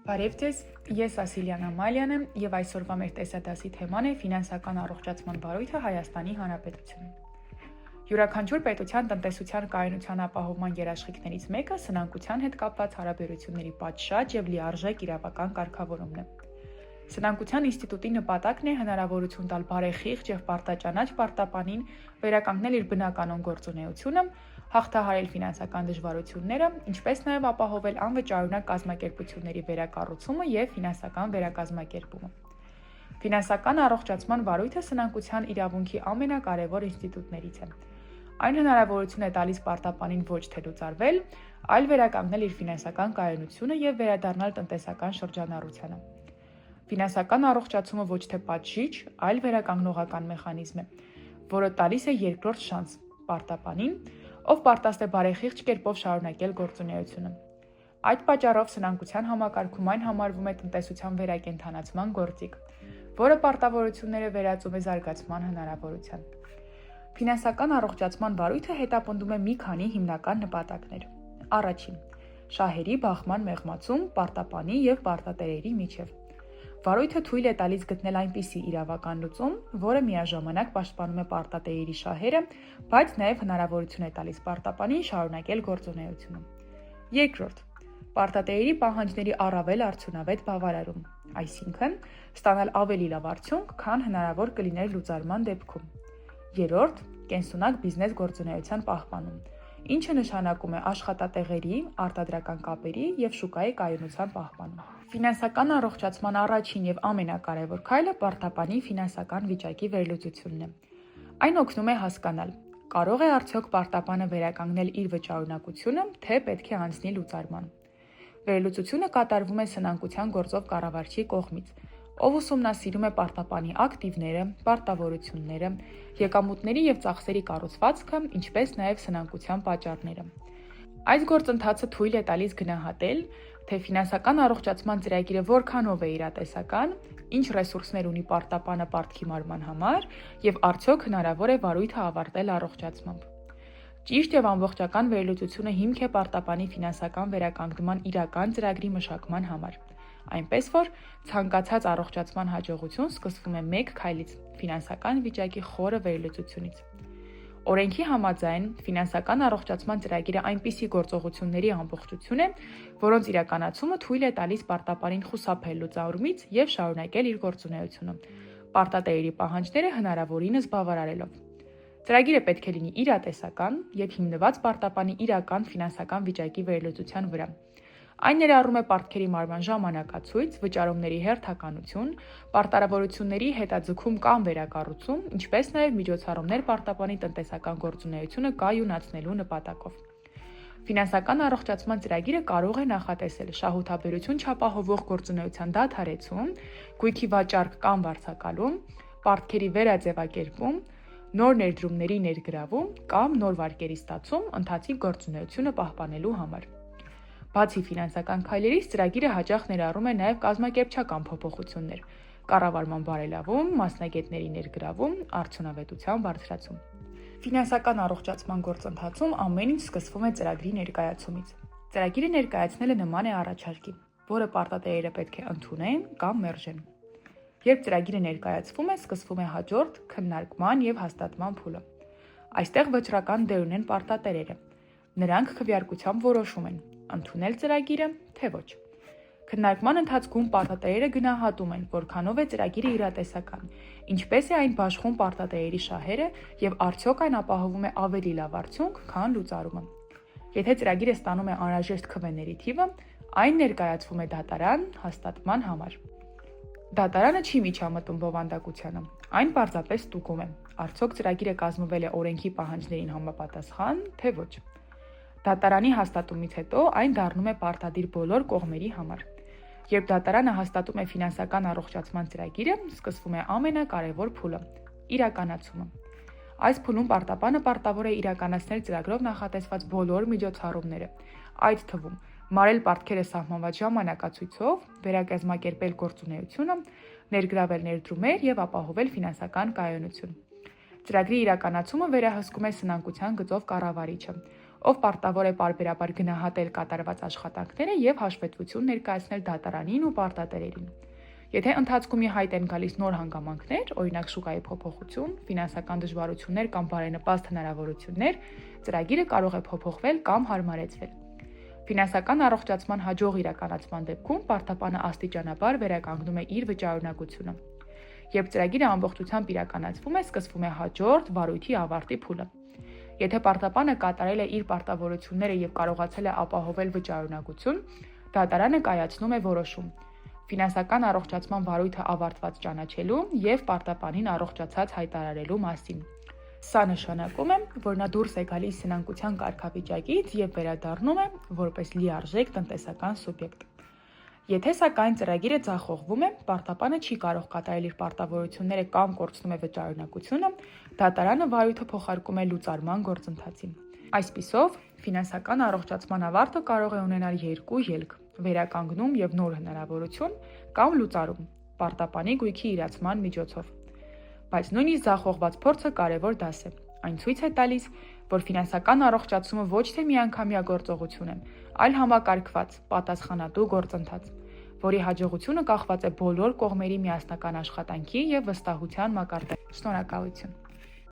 Բարև ձեզ, ես Ասիլյան Ամալյան եմ եւ այսօրվա մեր տեսադասի թեման է ֆինանսական առողջացման բարույթը Հայաստանի Հանրապետությունում։ Յուրաքանչյուր պետության տնտեսության կայունության ապահովման երաշխիքներից մեկը սնանկության հետ կապված հարաբերությունների պատշաճ եւ լիարժեք իրավական կարգավորումն է։ Սնանկության ինստիտուտի նպատակն է հնարավորություն տալ բարեխիղճ եւ պարտաճանաչ պարտապանին վերականգնել իր բնականon գործունեությունը, հաղթահարել ֆինանսական դժվարությունները, ինչպես նաև ապահովել անվճարունակ կազմակերպությունների վերակառուցումը եւ ֆինանսական վերակազմակերպումը։ Ֆինանսական առողջացման վարույթը սնանկության իրավունքի ամենակարևոր ինստիտուտներից է։ Այն հնարավորություն է տալիս պարտապանին ոչ թե լուծարվել, այլ վերականգնել իր ֆինանսական կայունությունը եւ վերադառնալ տնտեսական շրջանառությանը։ Ֆինանսական առողջացումը ոչ թե պատժիչ, այլ վերականգնողական մեխանիզմ է, որը տալիս է երկրորդ շանս պարտապանին, ով պարտաստ է բարեխիղճ կերպով շարունակել գործունեությունը։ Այդ պատճառով սնանկության համակարգում այն համարվում է տնտեսության վերակենդանացման գործիք, որը պարտավորությունները վերածում է զարգացման հնարավորության։ Ֆինանսական առողջացման վարույթը հետապնդում է մի քանի հիմնական նպատակներ։ Առաջին՝ շահերի բախման մեղմացում պարտապանի եւ պարտատերերի միջև։ Վարույթը թույլ է տալիս գտնել այնպիսի իրավական լուծում, որը միաժամանակ պաշտպանում է պարտատերերի շահերը, բայց նաև հնարավորություն է տալիս պարտապանին շարունակել գործունեությունը։ Երկրորդ՝ պարտատերերի պահանջների առավել արդյունավետ բավարարում, այսինքն ստանալ ավելի լավ արդյունք, քան հնարավոր կլիներ լուծարման դեպքում։ Երրորդ՝ կենսունակ բիզնես գործունեության պահպանում, ինչը նշանակում է աշխատատեղերի, արտադրական կապերի եւ շուկայի կայունության պահպանում։ Ֆինանսական առողջացման առաջին եւ ամենակարևոր քայլը պարտապանի ֆինանսական վիճակի վերլուծությունն է։ Այն օգնում է հասկանալ, կարող է արդյոք պարտապանը վերականգնել իր վճարունակությունը, թե պետք է անցնի լուծարման։ Վերլուծությունը կատարվում է սնանկության գործով կառավարչի կողմից, ով ուսումնասիրում է պարտապանի ակտիվները, պարտավորությունները, եկամուտների եւ ծախսերի կառուցվածքը, ինչպես նաեւ սնանկության պատճառները։ Այս գործընթացը թույլ է տալիս գնահատել, թե ֆինանսական առողջացման ծրագիրը որքանով է իրատեսական, ինչ ռեսուրսներ ունի պարտապանը պարտքի մարման համար եւ արդյոք հնարավոր է վարույթը ավարտել առողջացմամբ։ Ճիշտ եւ ամբողջական վերլուծությունը հիմք է պարտապանի ֆինանսական վերականգնման իրական ծրագրի մշակման համար, այնպես որ ցանկացած առողջացման հաջողություն սկսվում է մեկ քայլից՝ ֆինանսական վիճակի խորը վերլուծությունից։ Օրենքի համաձայն ֆինանսական առողջացման ծրագիրը այնպիսի գործողությունների ամբողջություն է, որոնց իրականացումը թույլ է տալիս պարտապանին խուսափել լուծարումից եւ շարունակել իր գործունեությունը, պարտատերերի պահանջները հնարավորինս բավարարելով։ Ծրագիրը պետք է լինի իրատեսական եւ հիմնված պարտապանի իրական ֆինանսական վիճակի վերլուծության վրա։ Այն ներառում է պարտքերի մարման ժամանակացույց, վճարումների հերթականություն, պարտավորությունների հետաձգում կամ վերակառուցում, ինչպես նաև միջոցառումներ պարտապանի տնտեսական գործունեությունը կայունացնելու նպատակով։ Ֆինանսական առողջացման ծրագիրը կարող է նախատեսել շահութաբերություն չապահովող գործունեության դադարեցում, գույքի վաճառք կամ վարձակալում, պարտքերի վերաձևակերպում, նոր ներդրումների ներգրավում կամ նոր վարկերի ստացում ընթացիկ գործունեությունը պահպանելու համար։ Բացի ֆինանսական քայլերից, ծրագիրը հաճախ ներառում է նաև կազմակերպչական փոփոխություններ, կառավարման բարելավում, մասնագետների ներգրավում, արդյունավետության բարձրացում։ Ֆինանսական առողջացման գործընթացում ամեն ինչ սկսվում է ծրագրի ներկայացումից։ Ծրագիրը ներկայացնելը նման է առաջարկի, որը պարտատերերը պետք է ընդունեն կամ մերժեն։ Երբ ծրագիրը ներկայացվում է, սկսվում է հաջորդ քննարկման եւ հաստատման փուլը։ Այստեղ վճռական դեր ունեն պարտատերերը։ Նրանք քվեարկությամբ որոշում են՝ ընդունել ծրագիրը, թե ոչ։ Քննարկման ընթացքում պարտատերերը գնահատում են, որքանով է ծրագիրը իրատեսական, ինչպես է այն բաշխում պարտատերերի շահերը եւ արդյոք այն ապահովում է ավելի լավ արդյունք, քան լուծարումը։ Եթե ծրագիրը ստանում է անհրաժեշտ քվեների թիվը, այն ներկայացվում է դատարան հաստատման համար։ Դատարանը չի միջամտում բովանդակությանը, այն պարզապես ստուգում է, արդյոք ծրագիրը կազմվել է օրենքի պահանջներին համապատասխան, թե ոչ։ Դատարանի հաստատումից հետո այն դառնում է պարտադիր բոլոր կողմերի համար։ Երբ դատարանը հաստատում է ֆինանսական առողջացման ծրագիրը, սկսվում է ամենակարևոր փուլը՝ իրականացումը։ Այս փուլում պարտապանը պարտավոր է իրականացնել ծրագրով նախատեսված բոլոր միջոցառումները, այդ թվում մարել պարտքերը սահմանված ժամանակացույցով, վերակազմակերպել գործունեությունը, ներգրավել ներդրումներ եւ ապահովել ֆինանսական կայունություն։ Ծրագրի իրականացումը վերահսկում է սնանկության գծով կառավարիչը, ով պարտավոր է պարբերաբար գնահատել կատարված աշխատանքները եւ հաշվետվություն ներկայացնել դատարանին ու պարտադերերին։ Եթե ընթացքում ի հայտ են գալիս նոր հանգամանքներ, օրինակ շուկայի փոփոխություն, ֆինանսական դժվարություններ կամ բարենպաստ հնարավորություններ, ծրագիրը կարող է փոփոխվել կամ հարմարեցվել։ Ֆինանսական առողջացման հաջող իրականացման դեպքում պարտապանը աստիճանաբար վերականգնում է իր վճարունակությունը։ Երբ ծրագիրը ամբողջությամբ իրականացվում է, սկսվում է հաջորդ վարույթի ավարտի փուլը։ Եթե պարտապանը կատարել է իր պարտավորությունները եւ կարողացել է ապահովել վճարունակություն, դատարանը կայացնում է որոշում ֆինանսական առողջացման վարույթը ավարտված ճանաչելու եւ պարտապանին առողջացած հայտարարելու մասին։ Սա նշանակում է, որ նա դուրս է գալիս սնանկության կարգավիճակից եւ վերադառնում է որպես լիարժեք տնտեսական սուբյեկտ։ Եթե սակայն ծրագիրը ձախողվում է, պարտապանը չի կարող կատարել իր պարտավորությունները կամ կորցնում է վճարունակությունը, դատարանը վարույթը փոխարկում է լուծարման գործընթացին։ Այսպիսով, ֆինանսական առողջացման ավարտը կարող է ունենալ երկու ելք՝ վերականգնում եւ նոր հնարավորություն կամ լուծարում պարտապանի գույքի իրացման միջոցով։ Բայց նույնիսկ ձախողված փորձը կարևոր դաս է։ Այն ցույց է տալիս, որ ֆինանսական առողջացումը ոչ թե միանգամյա գործողություն է, այլ համակարգված, պատասխանատու գործընթաց, որի հաջողությունը կախված է բոլոր կողմերի միասնական աշխատանքի եւ վստահության մակարդակից։ Շնորհակալություն։